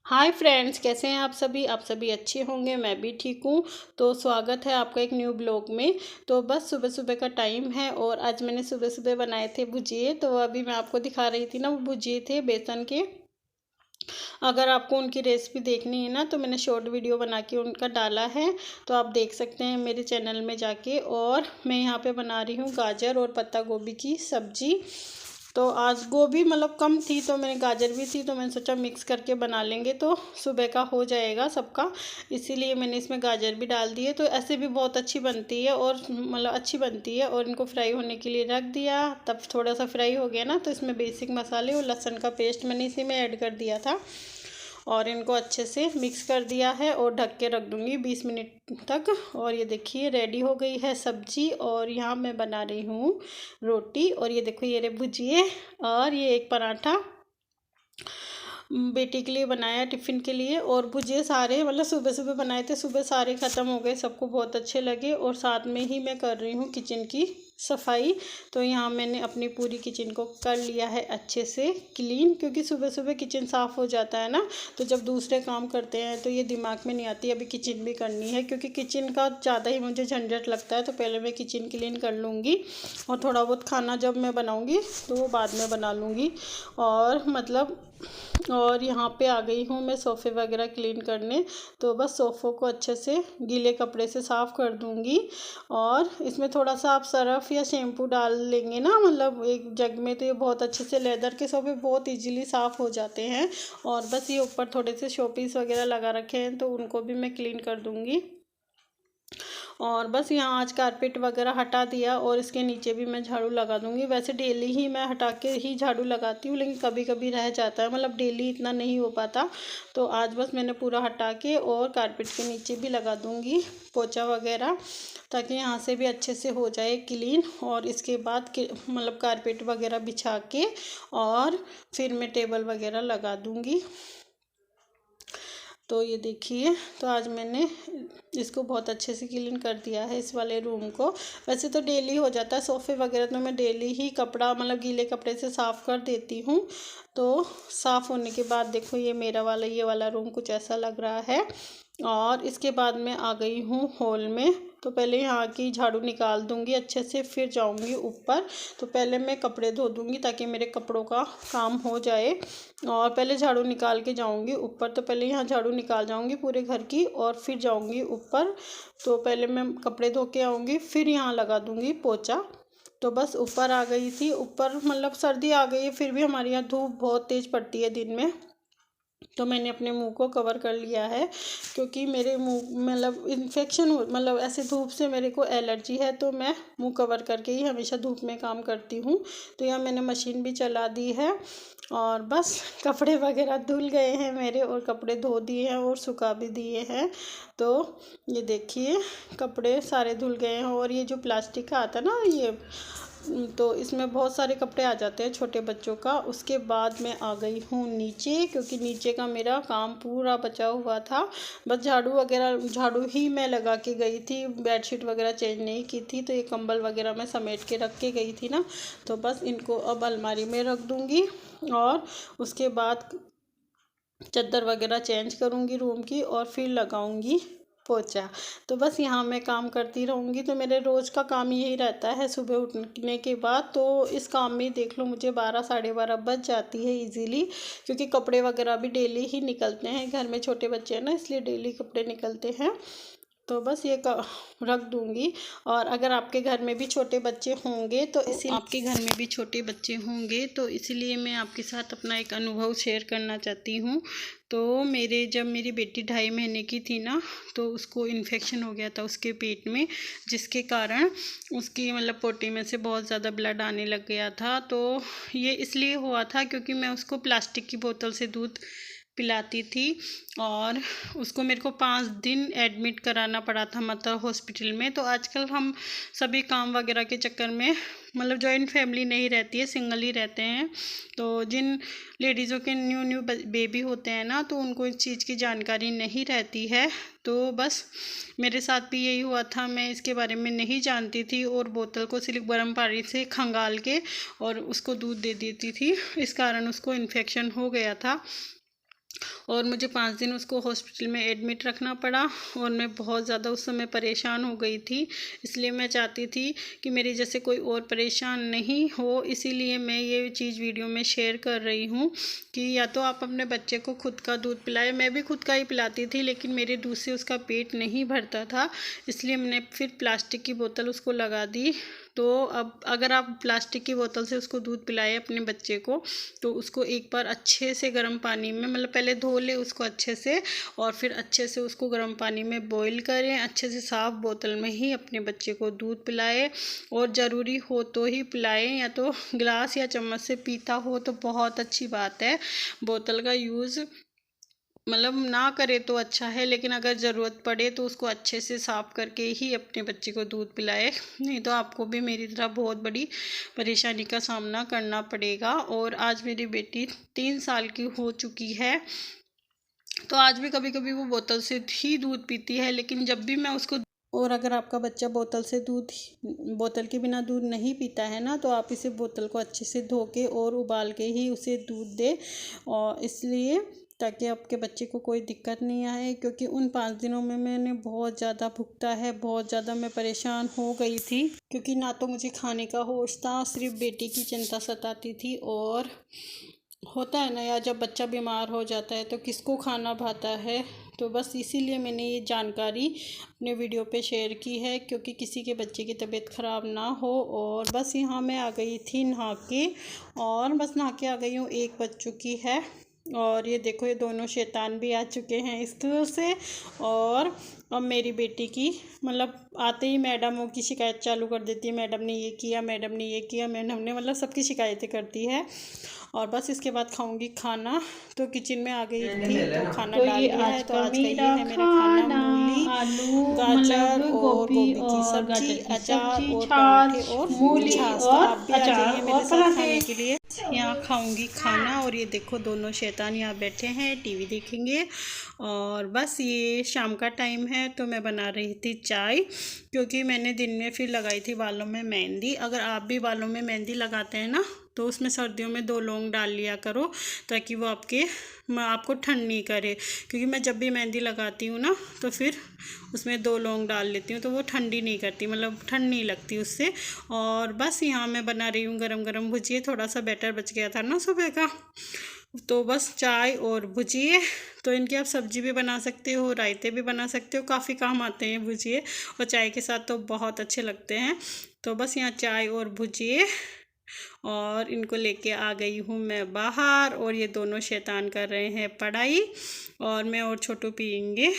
Hi friends, कैसे हैं आप सभी अच्छे होंगे। मैं भी ठीक हूँ। तो स्वागत है आपका एक न्यू ब्लॉग में। तो बस सुबह सुबह का टाइम है और आज मैंने सुबह सुबह बनाए थे भुजिए। तो अभी मैं आपको दिखा रही थी ना, वो भुजिए थे बेसन के। अगर आपको उनकी रेसिपी देखनी है ना, तो मैंने शॉर्ट वीडियो बना के उनका डाला है। तो आप देख सकते हैं मेरे चैनल में जाके। और मैं यहाँ पे बना रही हूँ गाजर और पत्ता गोभी की सब्जी। तो आज गोभी मतलब कम थी, तो मैंने गाजर भी थी, तो मैंने सोचा मिक्स करके बना लेंगे तो सुबह का हो जाएगा सबका। इसीलिए मैंने इसमें गाजर भी डाल दिए। तो ऐसे भी बहुत अच्छी बनती है और मतलब अच्छी बनती है। और इनको फ्राई होने के लिए रख दिया। तब थोड़ा सा फ्राई हो गया ना, तो इसमें बेसिक मसाले और लहसुन का पेस्ट मैंने इसी में ऐड कर दिया था। और इनको अच्छे से मिक्स कर दिया है और ढक के रख दूँगी 20 मिनट तक। और ये देखिए रेडी हो गई है सब्जी। और यहाँ मैं बना रही हूँ रोटी। और ये देखो ये रहे भुजिए और ये एक पराठा बेटी के लिए बनाया टिफ़िन के लिए। और भुजिए सारे मतलब सुबह सुबह बनाए थे, सुबह सारे ख़त्म हो गए, सबको बहुत अच्छे लगे। और साथ में ही मैं कर रही हूँ किचन की सफाई। तो यहाँ मैंने अपनी पूरी किचन को कर लिया है अच्छे से क्लीन, क्योंकि सुबह सुबह किचन साफ़ हो जाता है ना, तो जब दूसरे काम करते हैं तो ये दिमाग में नहीं आती अभी किचन भी करनी है। क्योंकि किचन का ज़्यादा ही मुझे झंझट लगता है, तो पहले मैं किचन क्लीन कर लूँगी और थोड़ा बहुत खाना जब मैं बनाऊँगी तो वो बाद में बना लूँगी। और मतलब और यहाँ पे आ गई हूँ मैं सोफ़े वगैरह क्लीन करने। तो बस सोफ़ों को अच्छे से गीले कपड़े से साफ़ कर दूँगी। और इसमें थोड़ा सा आप सरफ़ या शैम्पू डाल लेंगे ना, मतलब एक जग में, तो ये बहुत अच्छे से लेदर के सोफ़े बहुत इजीली साफ़ हो जाते हैं। और बस ये ऊपर थोड़े से शोपीस वगैरह लगा रखे हैं, तो उनको भी मैं क्लीन कर दूँगी। और बस यहाँ आज कारपेट वगैरह हटा दिया और इसके नीचे भी मैं झाड़ू लगा दूँगी। वैसे डेली ही मैं हटा के ही झाड़ू लगाती हूँ, लेकिन कभी कभी रह जाता है, मतलब डेली इतना नहीं हो पाता। तो आज बस मैंने पूरा हटा के और कारपेट के नीचे भी लगा दूँगी पोछा वगैरह, ताकि यहाँ से भी अच्छे से हो जाए क्लीन। और इसके बाद मतलब कारपेट वगैरह बिछा के और फिर मैं टेबल वगैरह लगा दूँगी। तो ये देखिए, तो आज मैंने इसको बहुत अच्छे से क्लीन कर दिया है इस वाले रूम को। वैसे तो डेली हो जाता है, सोफ़े वगैरह तो मैं डेली ही कपड़ा मतलब गीले कपड़े से साफ़ कर देती हूँ। तो साफ़ होने के बाद देखो ये मेरा वाला ये वाला रूम कुछ ऐसा लग रहा है। और इसके बाद मैं आ गई हूँ हॉल में। तो पहले यहाँ की झाड़ू निकाल दूँगी अच्छे से, फिर जाऊँगी ऊपर। तो पहले मैं कपड़े धो दूँगी ताकि मेरे कपड़ों का काम हो जाए। और पहले झाड़ू निकाल के जाऊँगी ऊपर। तो पहले यहाँ झाड़ू निकाल जाऊँगी पूरे घर की और फिर जाऊँगी ऊपर। तो पहले मैं कपड़े धो के आऊँगी, फिर यहाँ लगा दूँगी पोछा। तो बस ऊपर आ गई थी। ऊपर मतलब सर्दी आ गई है, फिर भी हमारे यहाँ धूप बहुत तेज़ पड़ती है दिन में। तो मैंने अपने मुंह को कवर कर लिया है, क्योंकि मेरे मुंह मतलब इन्फेक्शन हो, मतलब ऐसे धूप से मेरे को एलर्जी है। तो मैं मुंह कवर करके ही हमेशा धूप में काम करती हूँ। तो यहाँ मैंने मशीन भी चला दी है। और बस कपड़े वगैरह धुल गए हैं मेरे, और कपड़े धो दिए हैं और सुखा भी दिए हैं। तो ये देखिए कपड़े सारे धुल गए हैं। और ये जो प्लास्टिक का आता है ना, ये तो इसमें बहुत सारे कपड़े आ जाते हैं छोटे बच्चों का। उसके बाद मैं आ गई हूँ नीचे, क्योंकि नीचे का मेरा काम पूरा बचा हुआ था। बस झाड़ू वगैरह, झाड़ू ही मैं लगा के गई थी, बेडशीट वगैरह चेंज नहीं की थी। तो ये कंबल वगैरह मैं समेट के रख के गई थी ना। तो बस इनको अब अलमारी में रख दूँगी। और उसके बाद चादर वगैरह चेंज करूँगी रूम की और फिर लगाऊँगी पोछा। तो बस यहाँ मैं काम करती रहूँगी। तो मेरे रोज़ का काम यही रहता है सुबह उठने के बाद। तो इस काम में देख लो मुझे 12 साढ़े 12 बज जाती है इजीली, क्योंकि कपड़े वगैरह भी डेली ही निकलते हैं। घर में छोटे बच्चे हैं ना, इसलिए डेली कपड़े निकलते हैं। तो बस ये रख दूँगी। और अगर आपके घर में भी छोटे बच्चे होंगे तो इसीलिए मैं आपके साथ अपना एक अनुभव शेयर करना चाहती हूँ। तो जब मेरी बेटी 2.5 महीने की थी ना, तो उसको इन्फेक्शन हो गया था उसके पेट में, जिसके कारण उसकी मतलब पोटी में से बहुत ज़्यादा ब्लड आने लग गया था। तो ये इसलिए हुआ था क्योंकि मैं उसको प्लास्टिक की बोतल से दूध पिलाती थी। और उसको मेरे को 5 दिन एडमिट कराना पड़ा था मतलब हॉस्पिटल में। तो आजकल हम सभी काम वगैरह के चक्कर में मतलब जॉइंट फैमिली नहीं रहती है, सिंगल ही रहते हैं। तो जिन लेडीज़ों के न्यू बेबी होते हैं ना, तो उनको इस चीज़ की जानकारी नहीं रहती है। तो बस मेरे साथ भी यही हुआ था, मैं इसके बारे में नहीं जानती थी और बोतल को सिर्फ गर्म पानी से खंगाल के और उसको दूध दे देती थी। इस कारण उसको इन्फेक्शन हो गया था। और मुझे 5 दिन उसको हॉस्पिटल में एडमिट रखना पड़ा और मैं बहुत ज़्यादा उस समय परेशान हो गई थी। इसलिए मैं चाहती थी कि मेरी जैसे कोई और परेशान नहीं हो, इसीलिए मैं ये चीज़ वीडियो में शेयर कर रही हूँ कि या तो आप अपने बच्चे को खुद का दूध पिलाएं। मैं भी खुद का ही पिलाती थी, लेकिन मेरे दूध से उसका पेट नहीं भरता था, इसलिए मैंने फिर प्लास्टिक की बोतल उसको लगा दी। तो अब अगर आप प्लास्टिक की बोतल से उसको दूध पिलाएं अपने बच्चे को, तो उसको एक बार अच्छे से गर्म पानी में, मतलब पहले धो ले उसको अच्छे से और फिर अच्छे से उसको गर्म पानी में बॉईल करें, अच्छे से साफ़ बोतल में ही अपने बच्चे को दूध पिलाएं। और ज़रूरी हो तो ही पिलाएं, या तो गिलास या चम्मच से पीता हो तो बहुत अच्छी बात है। बोतल का यूज़ मतलब ना करे तो अच्छा है, लेकिन अगर ज़रूरत पड़े तो उसको अच्छे से साफ़ करके ही अपने बच्चे को दूध पिलाए, नहीं तो आपको भी मेरी तरह बहुत बड़ी परेशानी का सामना करना पड़ेगा। और आज मेरी बेटी 3 साल की हो चुकी है, तो आज भी कभी कभी वो बोतल से ही दूध पीती है, लेकिन जब भी मैं उसको, और अगर आपका बच्चा बोतल के बिना दूध नहीं पीता है ना, तो आप इसे बोतल को अच्छे से धो के और उबाल के ही उसे दूध दें, और इसलिए ताकि आपके बच्चे को कोई दिक्कत नहीं आए। क्योंकि उन 5 दिनों में मैंने बहुत ज़्यादा भुगता है, बहुत ज़्यादा मैं परेशान हो गई थी, क्योंकि ना तो मुझे खाने का होश था, सिर्फ बेटी की चिंता सताती थी। और होता है ना यार, जब बच्चा बीमार हो जाता है तो किसको खाना भाता है। तो बस इसीलिए मैंने ये जानकारी अपने वीडियो पे शेयर की है, क्योंकि किसी के बच्चे की तबीयत ख़राब ना हो। और बस यहाँ मैं आ गई थी नहा के, और बस नहा के आ गई हूँ, 1 बज चुकी है। और ये देखो, ये दोनों शैतान भी आ चुके हैं स्कूल से। और अब मेरी बेटी की मतलब आते ही मैडमों की शिकायत चालू कर देती है, मैडम ने ये किया, मैडम ने ये किया, मैडम ने, मतलब सबकी शिकायतें करती है। और बस इसके बाद खाऊंगी खाना, तो किचन में आ गई थी तो खाना डाल दिया है। तो आज का ये है मेरा खाना, मूली, गाजर और गोभी की सब्जी, अचार और पराठे और छाछ। तो आप भी आ जाइए मेरे साथ खाने के लिए। यहाँ खाऊंगी खाना, और ये देखो दोनों शैतान यहाँ बैठे हैं, टीवी देखेंगे। और बस ये शाम का टाइम है, तो मैं बना रही थी चाय, क्योंकि मैंने दिन में फिर लगाई थी बालों में मेहंदी। अगर आप भी बालों में मेहंदी लगाते हैं ना, तो उसमें सर्दियों में 2 लौंग डाल लिया करो, ताकि वो आपको ठंड नहीं करे। क्योंकि मैं जब भी मेहंदी लगाती हूँ ना, तो फिर उसमें 2 लौंग डाल लेती हूँ, तो वो ठंडी नहीं करती, मतलब ठंड नहीं लगती उससे। और बस यहाँ मैं बना रही हूँ गरम गरम भुजिए, थोड़ा सा बैटर बच गया था ना सुबह का, तो बस चाय और भुजिए। तो इनकी आप सब्जी भी बना सकते हो, रायते भी बना सकते हो, काफ़ी काम आते हैं भुजिए, और चाय के साथ तो बहुत अच्छे लगते हैं। तो बस यहाँ चाय और भुजिए, और इनको लेके आ गई हूँ मैं बाहर। और ये दोनों शैतान कर रहे हैं पढ़ाई, और मैं और छोटू पियेंगे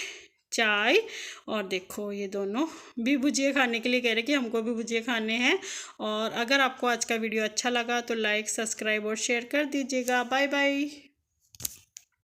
चाय। और देखो ये दोनों भी भुजिए खाने के लिए कह रहे कि हमको भी भुजिए खाने हैं। और अगर आपको आज का वीडियो अच्छा लगा तो लाइक, सब्सक्राइब और शेयर कर दीजिएगा। Bye bye.